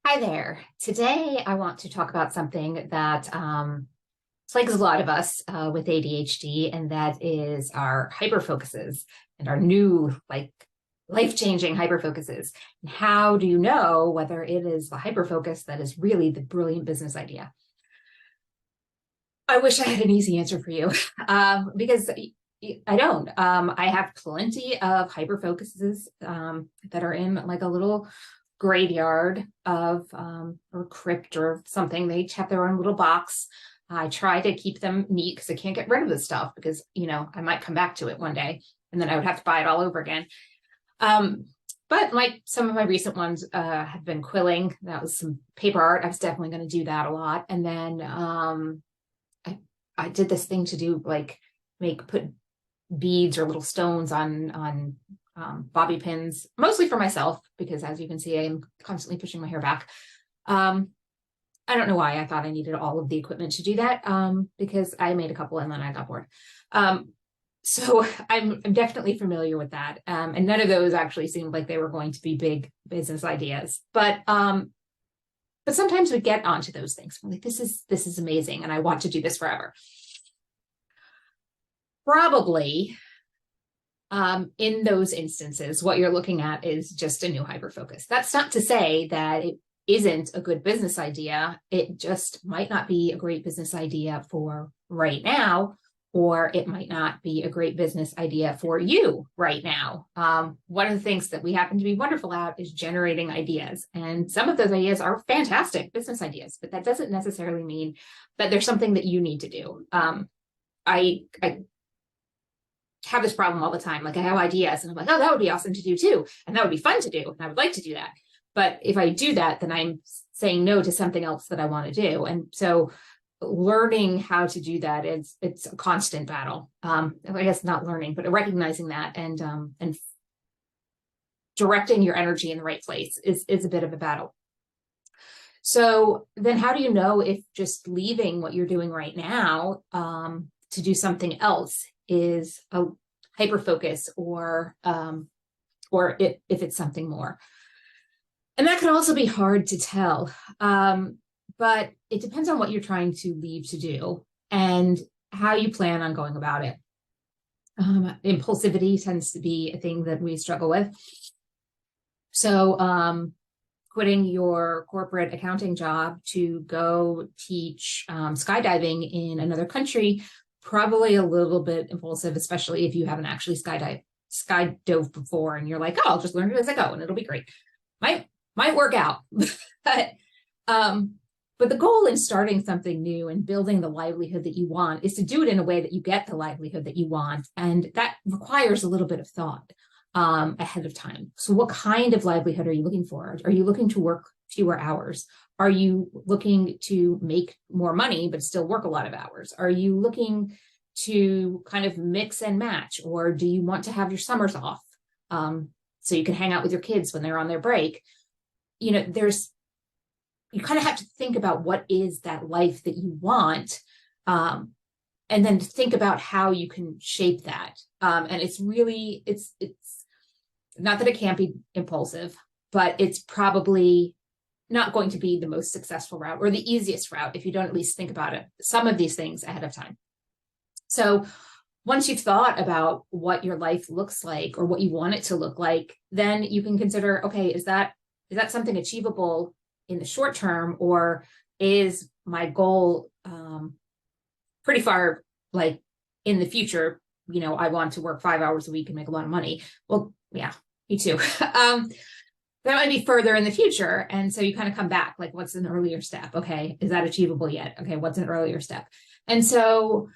Hi there. Today, I want to talk about something that plagues a lot of us with ADHD, and that is our hyperfocuses and our new, life-changing hyperfocuses. And how do you know whether it is the hyperfocus that is really the brilliant business idea? I wish I had an easy answer for you, because I don't. I have plenty of hyperfocuses that are in like a little graveyard of or crypt or something. They each have their own little box. I try to keep them neat because I can't get rid of this stuff because, I might come back to it one day and then I would have to buy it all over again. But like some of my recent ones have been quilling. That was some paper art. I was definitely going to do that a lot. And then I did this thing to do put beads or little stones on bobby pins, mostly for myself, because as you can see, I am constantly pushing my hair back. I don't know why I thought I needed all of the equipment to do that, because I made a couple and then I got bored. So I'm definitely familiar with that. And none of those actually seemed like they were going to be big business ideas. But sometimes we get onto those things. We're like, this is amazing, and I want to do this forever. Probably in those instances, what you're looking at is just a new hyperfocus. That's not to say that it isn't a good business idea. It just might not be a great business idea for right now, or it might not be a great business idea for you right now. One of the things that we happen to be wonderful at is generating ideas. And some of those ideas are fantastic business ideas, but that doesn't necessarily mean that there's something that you need to do. I have this problem all the time. Like I have ideas and I'm like, oh, that would be awesome to do too. And that would be fun to do. And I would like to do that. But if I do that, then I'm saying no to something else that I want to do. And so learning how to do that it's a constant battle. I guess not learning, but recognizing that and directing your energy in the right place is a bit of a battle. So then how do you know if just leaving what you're doing right now to do something else is a hyper focus, or if it's something more? And that can also be hard to tell, but it depends on what you're trying to leave to do and how you plan on going about it. Impulsivity tends to be a thing that we struggle with. So quitting your corporate accounting job to go teach skydiving in another country, probably a little bit impulsive, especially if you haven't actually skydove before and you're like, oh, I'll just learn it as I go and it'll be great. Might work out. But the goal in starting something new and building the livelihood that you want is to do it in a way that you get the livelihood that you want. And that requires a little bit of thought ahead of time. So what kind of livelihood are you looking for? Are you looking to work fewer hours? Are you looking to make more money, but still work a lot of hours? Are you looking to kind of mix and match? Or do you want to have your summers off so you can hang out with your kids when they're on their break? You kind of have to think about what is that life that you want, and then think about how you can shape that. And it's not that it can't be impulsive, but it's probably not going to be the most successful route or the easiest route if you don't at least think about it, some of these things ahead of time. So once you've thought about what your life looks like or what you want it to look like, then you can consider, okay, is that something achievable in the short term, or is my goal pretty far in the future? I want to work 5 hours a week and make a lot of money. Well, yeah, me too. That might be further in the future. And so you kind of come back, like, what's an earlier step? Okay, is that achievable yet? Okay, what's an earlier step? And so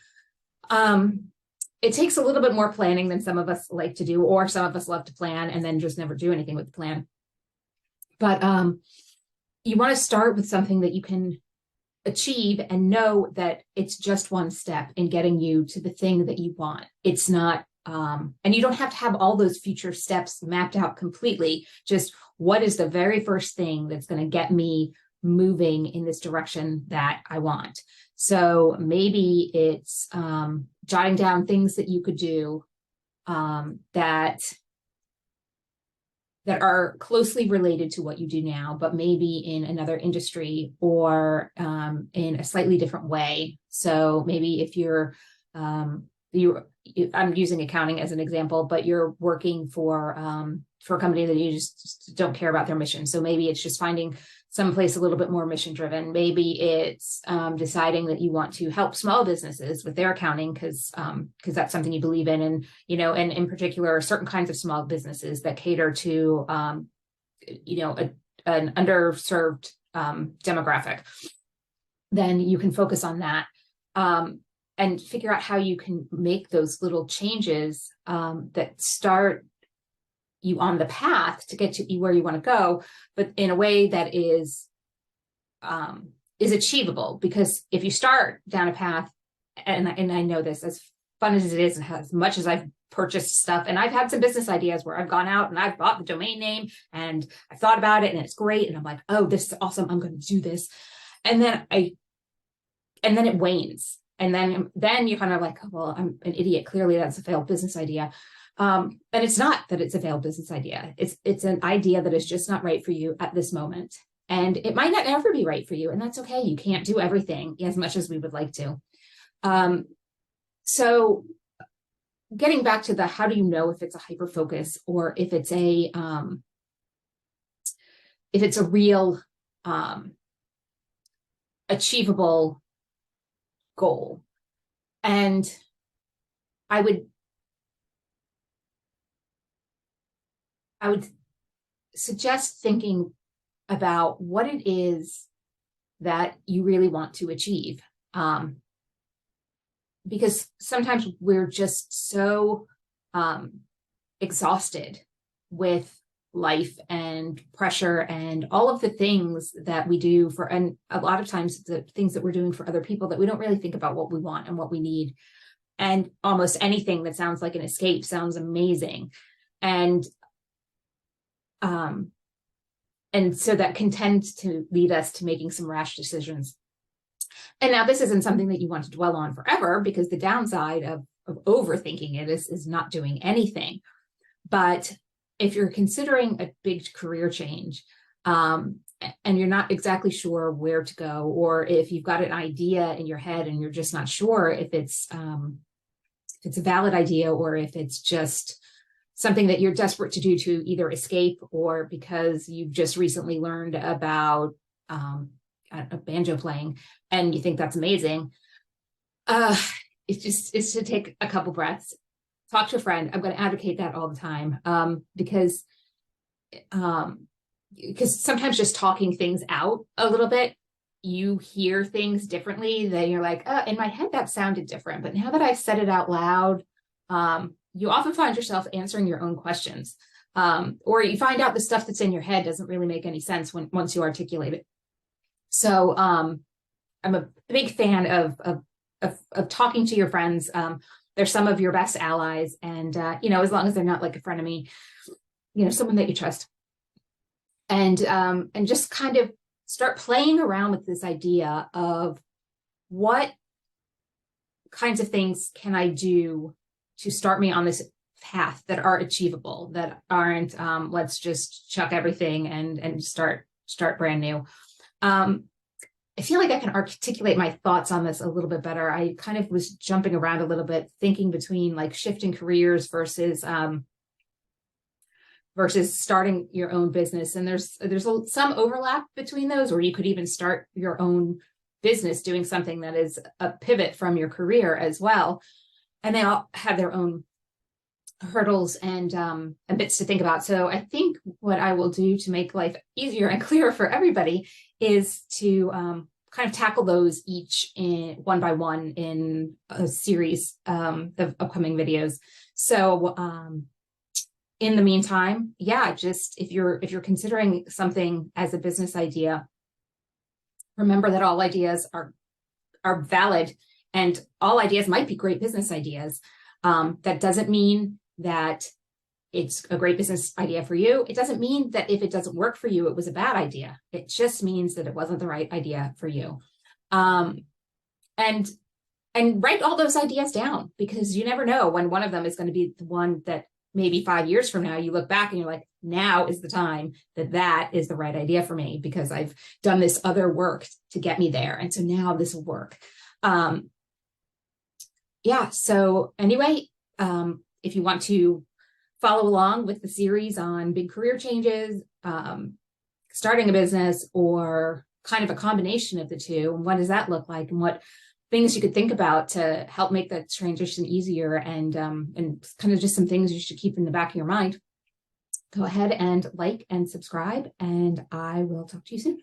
it takes a little bit more planning than some of us like to do, or some of us love to plan and then just never do anything with the plan. But you want to start with something that you can achieve and know that it's just one step in getting you to the thing that you want. It's not, and you don't have to have all those future steps mapped out completely. Just what is the very first thing that's going to get me moving in this direction that I want? So maybe it's jotting down things that you could do that that are closely related to what you do now, but maybe in another industry or in a slightly different way. So maybe if I'm using accounting as an example, but you're working for a company that you just don't care about their mission. So maybe it's just finding someplace a little bit more mission driven. Maybe it's deciding that you want to help small businesses with their accounting because that's something you believe in, and and in particular certain kinds of small businesses that cater to an underserved demographic. Then you can focus on that and figure out how you can make those little changes that start you on the path to get to where you want to go, but in a way that is achievable. Because if you start down a path, and I know this, as fun as it is, and as much as I've purchased stuff, and I've had some business ideas where I've gone out and I've bought the domain name and I've thought about it and it's great, and I'm like, oh, this is awesome, I'm going to do this, and then it wanes, and then you're kind of like, oh, well, I'm an idiot, clearly that's a failed business idea. And it's not that it's a failed business idea. It's an idea that is just not right for you at this moment. And it might not ever be right for you. And that's okay. You can't do everything as much as we would like to. So getting back to how do you know if it's a hyper focus or if it's a real achievable goal. And I would suggest thinking about what it is that you really want to achieve. Because sometimes we're just so exhausted with life and pressure and all of the things that we do and a lot of times the things that we're doing for other people, that we don't really think about what we want and what we need. And almost anything that sounds like an escape sounds amazing. And so that can tend to lead us to making some rash decisions. And now this isn't something that you want to dwell on forever, because the downside of overthinking it is not doing anything. But if you're considering a big career change, and you're not exactly sure where to go, or if you've got an idea in your head and you're just not sure if it's a valid idea or if it's just something that you're desperate to do to either escape or because you've just recently learned about banjo playing and you think that's amazing, it's to take a couple breaths, talk to a friend. I'm going to advocate that all the time, because sometimes just talking things out a little bit, you hear things differently. Then you're like, oh, in my head that sounded different, but now that I've said it out loud, you often find yourself answering your own questions, or you find out the stuff that's in your head doesn't really make any sense once you articulate it. So I'm a big fan of talking to your friends. They're some of your best allies, and as long as they're not like a frenemy, someone that you trust, and just kind of start playing around with this idea of what kinds of things can I do to start me on this path that are achievable, that aren't let's just chuck everything and start brand new. I feel like I can articulate my thoughts on this a little bit better. I kind of was jumping around a little bit, thinking between like shifting careers versus starting your own business. And there's some overlap between those, or you could even start your own business doing something that is a pivot from your career as well. And they all have their own hurdles and bits to think about. So I think what I will do to make life easier and clearer for everybody is to kind of tackle those each one by one in a series of upcoming videos. So in the meantime, just if you're considering something as a business idea, remember that all ideas are valid, and all ideas might be great business ideas. That doesn't mean that it's a great business idea for you. It doesn't mean that if it doesn't work for you, it was a bad idea. It just means that it wasn't the right idea for you. And write all those ideas down, because you never know when one of them is going to be the one that maybe 5 years from now you look back and you're like, now is the time that is the right idea for me, because I've done this other work to get me there. And so now this will work. Yeah. So anyway, if you want to follow along with the series on big career changes, starting a business, or kind of a combination of the two, and what does that look like, and what things you could think about to help make that transition easier, and kind of just some things you should keep in the back of your mind, go ahead and like and subscribe, and I will talk to you soon.